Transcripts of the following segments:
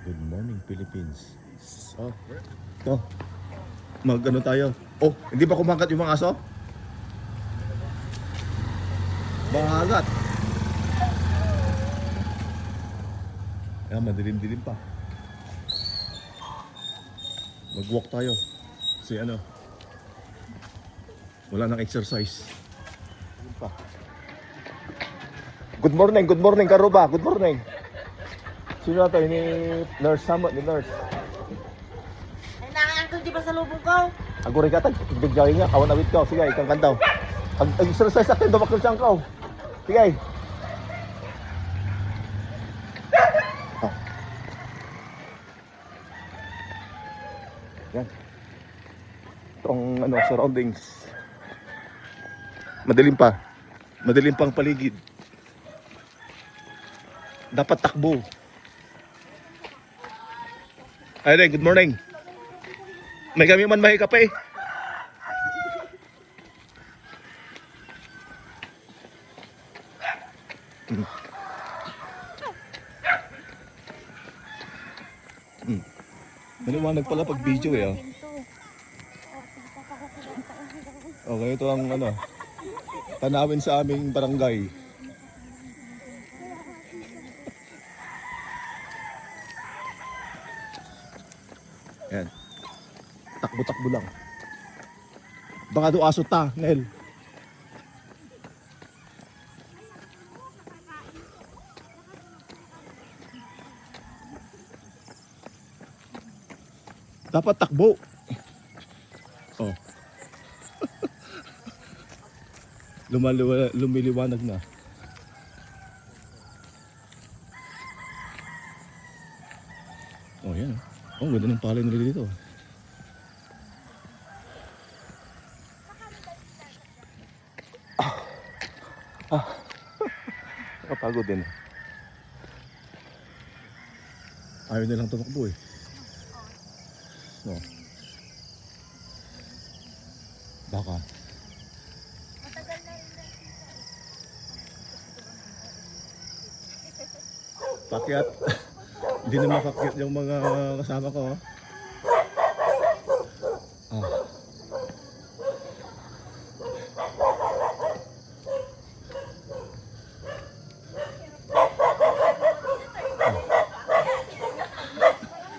Good morning, Philippines. Oh, to. Mag-ano tayo? Oh, hindi ba kumagat yung mga aso? Mahagat. Ayan, madilim-dilim pa. Mag-walk tayo. Kasi ano, wala nang exercise. Dilim pa. Good morning, Karuba. Good morning. Sino na tayo? Ni Nurse Samot, ni Nurse. Ay, naka-uncle, di ba sa lubong ko? Aguri ka tag, bigyay nga, kawan awit ka. Sige, ikang kantaw. Exercise akin, dumakil siyang ka. Sige. Yan. Itong ano, surroundings. Madilim pa. Madilim pang paligid. Dapat takbo. Ay, good morning. May kami man mahi kape. Maliwanag pala pag video eh. Oh. Okay, ito ang ano, tanawin sa aming barangay. Yan. Takbo-takbo lang. Baka do aso ta, Nel. Dapat takbo. Oh. Lumiliwanag na. Oh, yan. Oh, ganda ng palay nila dito. Nakapagod din. Ayaw nilang tumakbo eh. No. Baka. Pakyat. Hindi na makakyat yung mga kasama ko. Ah.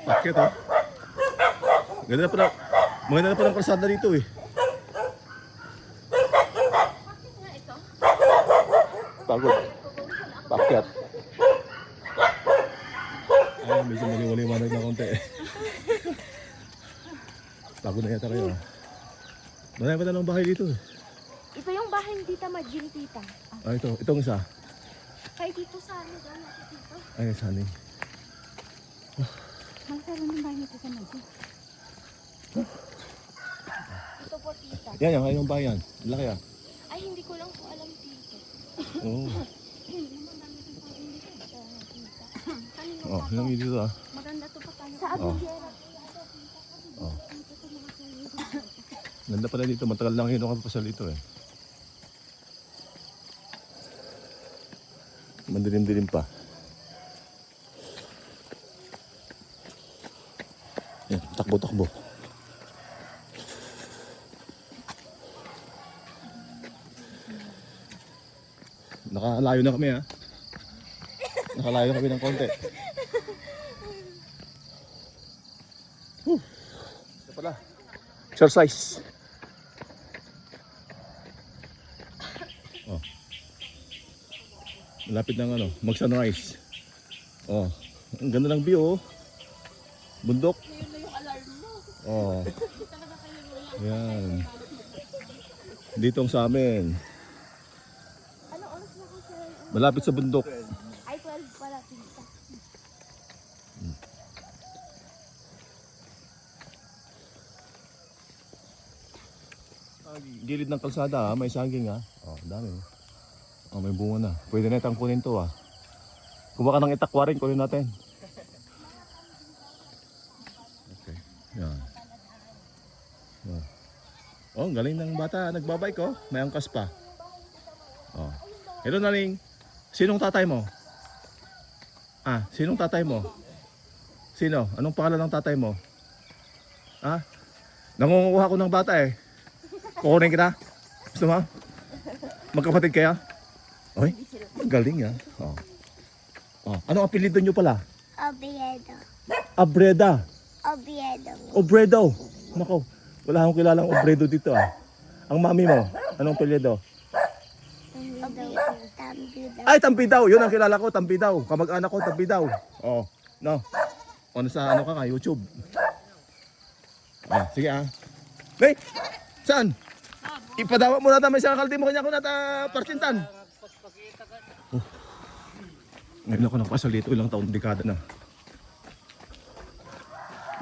Pakyat oh. Maganda na pala ang kalsada dito eh. Pagod. Pakyat. Ay, medyo maliwanag na konti eh. Pagod na yata kayo. Marami pa ng bahay dito eh. Ito yung bahay ni Tita Majin, Tita. Ah, itong isa. Kaya dito sa ano daw natin dito. Ay, sani. Magkaroon ng bahay ni Tita Majin. Ito po, Tita. Yan, yung bayan. Laki ah. Ay, hindi ko lang po alam, Tita. Oo. Kanino Oh, pa yung po? dito ah. Maganda to pa tayo. Sa Abigera. Oh. Ganda pala dito. Matagal lang yun ako pasal dito eh. Mandilim-dilim pa. Yan, takbo-takbo. Nakalayo na kami ha. Nakalayo na kami ng konti. Ito pala. Exercise. Oh. Malapit ng ano, mag-sunrise. Oh. Ang ganda ng view oh. Bundok. Oh. Yan. Dito ang sa amin. Ano oras na kasi? Malapit sa bundok. Ay, 12 pala, Tita. Gilid ng kalsada may saging ha. Oh, dami. Oh, may bunga na. Pwede na itang kunin to ha. Kuha ka ng itakwarin, kunin natin. Okay. Yan. Oh. Oh, ang galing ng bata. Nagbabike oh. May angkas pa. Oh. Hello, Naling. Sinong tatay mo? Ah, sinong tatay mo? Sino? Anong pangalan ng tatay mo? Ha? Nangunguha ko ng bata eh. Kukunin kita? Gusto mo? Magkapatid kaya? Oy, galing ah. Oh. Oh. Anong apelido nyo pala? Oviedo. Abreda. Oviedo. Obredo. Nako, wala akong kilalang Obredo dito ah. Ang mami mo, anong apelido? Tambido. Ay, Tampidaw. Yun ang kilala ko, Tampidaw. Kamag-anak ko, Tampidaw. Oh, no. Ano sa ano ka YouTube? Ah, sige ah. Hey, saan? Ipadawa mo na tayo sa kaldi mo kanya ko na parsintan. Oh. Ngayon ako nakapasal dito, ilang taon, dekada na.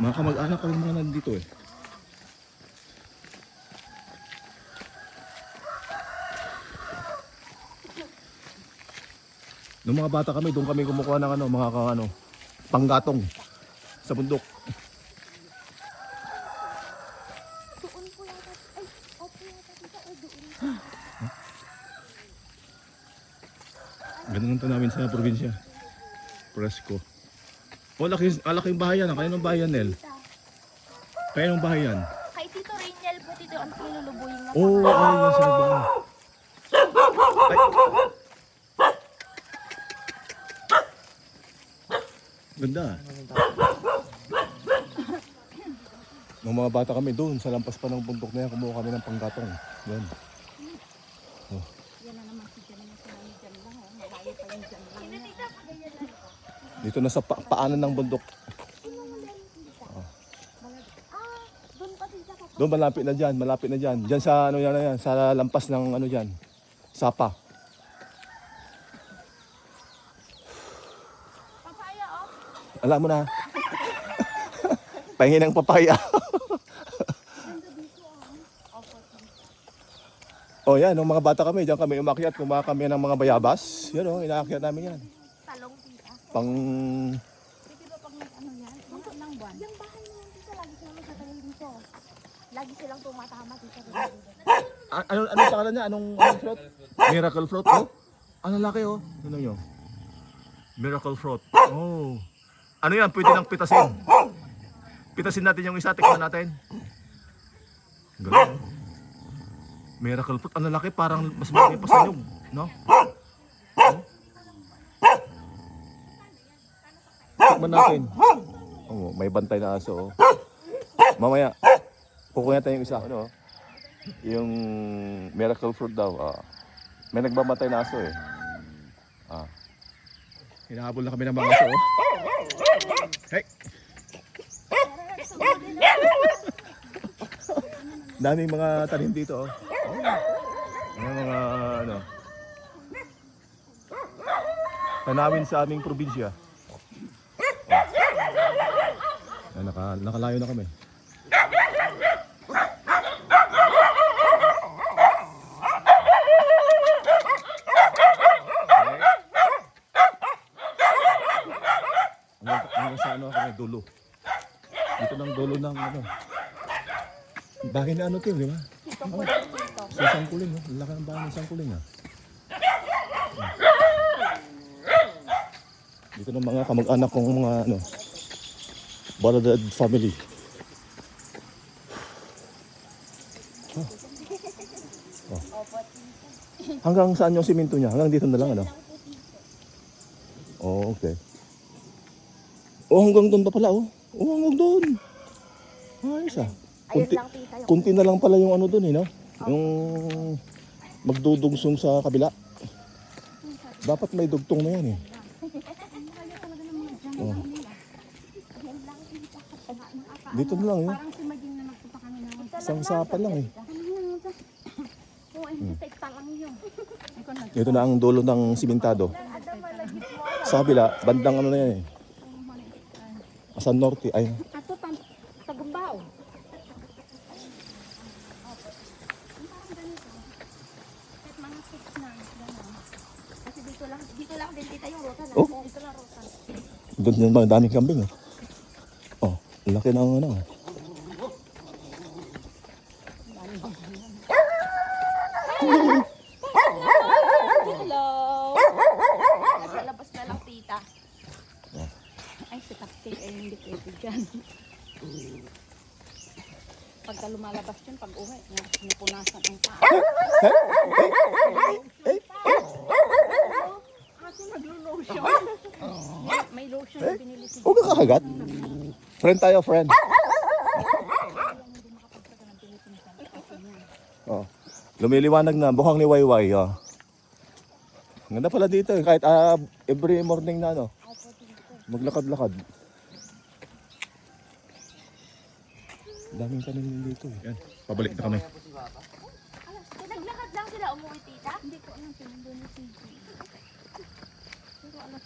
Mga kamag-anak ko rin mga nandito eh. Nung mga bata kami, doon kami kumukuha ng ano, mga panggatong sa bundok. Ganun ito namin sa probinsya. Presko. O, laki yung bahayan. Kaya ng bahayan, Nel? Kaya ng bahayan? Kay Tito Rainiel po, Tito, ang pinulubuhin na. Oo, ay, yan sa nagbahay. Ay. Ganda. Nung mga bata kami doon, sa lampas pa ng bundok na yan, kumuha kami ng panggatong. Yan. Oh. Dito na sa paanan ng bundok. Oh. Doon malapit na dyan, malapit na dyan. Dyan sa ano yan, yan sa lampas ng ano dyan, Sapa. Papaya, oh. Alam mo na. Pahingin ng papaya. Oh yan, nung mga bata kami, diyan kami umakyat, kumaha kami ng mga bayabas. Yan o, inaakyat namin yan. Talong, Tita. Pang... Pwede ba pag nag-ano yan? Ng buwan? Yung bahay na yan, Tita, lagi silang magtatanim dito. Lagi silang tumatama dito. Anong pangalan niya? Anong fruit? Miracle fruit, oh? Ang lalaki, oh. Ano nyo? Miracle fruit. Oh. Ano yan? Pwede nang pitasin. Pitasin natin yung isa, tikman natin. Galing, oh. Miracle fruit. Ang lalaki, parang mas malaki pa sa nyug, no? Oh. Tikman natin. Oh, may bantay na aso, oh. Mamaya, kukuha natin yung isa, ano, oh. Yung miracle fruit daw. May nagbamatay na aso eh. Hinahabol na kami ng mga aso. Oh. Hey! Daming mga tanim dito. Oh. Mga ano. Tanawin sa aming probinsya. Oh. Nakalayo na kami. Hanggang sa ano kami, dulo. Dito ng dulo ng ano. Bahay na ano to, di ba? Oh, sa Sangkuling, no? Laki ng bahay ng Sangkuling, ah. Dito ng mga kamag-anak kong mga ano, Baradad family. Oh. Oh. Hanggang saan yung simento niya? Hanggang dito na lang, ano? Oh, okay. Oh, hanggang doon pa pala, oh. Oh, hanggang doon. Ayos, ah. Kunti na lang pala yung ano doon, eh, no? Yung magdudungsong sa kabila. Dapat may dugtong na yan, eh. Oh. Dito na lang, eh. Isang sapa lang, eh. Ito na ang dulo ng simentado. Sa kabila, bandang ano na yan, eh. Sa norte, ay. Ato, tagumbao. Kasi dito lang din kita yung rotan. Oh. Dito lang rotan. Doon din ba, daming kambing, eh. Oh, laki na ang ano, eh. Hello. Nasa labas na lang, Tita. Ay, si Tapke. lalaki ay hindi pwede dyan. Pagka lumalabas yun, pag uwi, napunasan ang paa. Ako naglo-lotion. May lotion na binili si Huwag ka kakagat. Friend tayo, friend. Oh. Lumiliwanag na, bukhang ni Wayway. Oh. Ganda pala dito eh. Kahit every morning na ano. Maglakad-lakad. Daming tanim dito eh. Yan, pabalik na kami. Naglakad lang sila umuwi, tita? Hindi ko alam, pinundun ni CJ. Pero alas